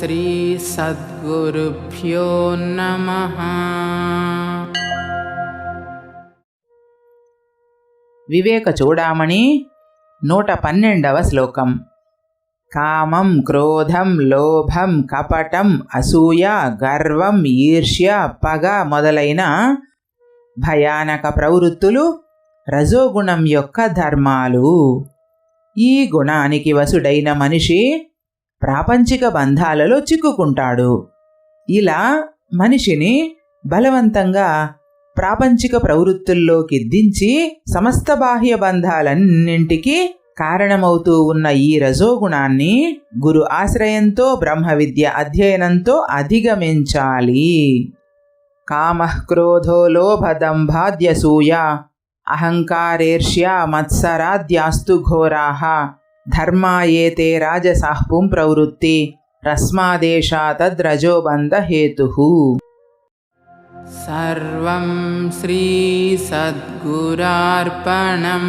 శ్రీ సద్గురుభ్యో నమః. వివేక చూడామణి 112వ శ్లోకం. కామం, క్రోధం, లోభం, కపటం, అసూయ, గర్వం, ఈర్ష్య, పగ మొదలైన భయానక ప్రవృత్తులు రజోగుణం యొక్క ధర్మాలు. ఈ గుణానికి వశుడైన మనిషి ప్రాపంచిక బంధాలలో చిక్కుకుంటాడు. ఇలా మనిషిని బలవంతంగా ప్రాపంచిక ప్రవృత్తుల్లోకి దించి సమస్త బాహ్య బంధాలన్నింటికీ కారణమవుతూ ఉన్న ఈ రజోగుణాన్ని గురు ఆశ్రయంతో, బ్రహ్మ విద్య అధ్యయనంతో అధిగమించాలి. కామః, క్రోధో, లోభ, దంభాద్యసూయ, అహంకారేర్ష్య, మత్సరాద్యాస్తు ఘోరాః ధర్మాయేతే రాజసాః పుంప్రవృత్తి రస్మాదేశా తద్రజోబంధ హేతుః. సర్వం శ్రీ సద్గురార్పణం.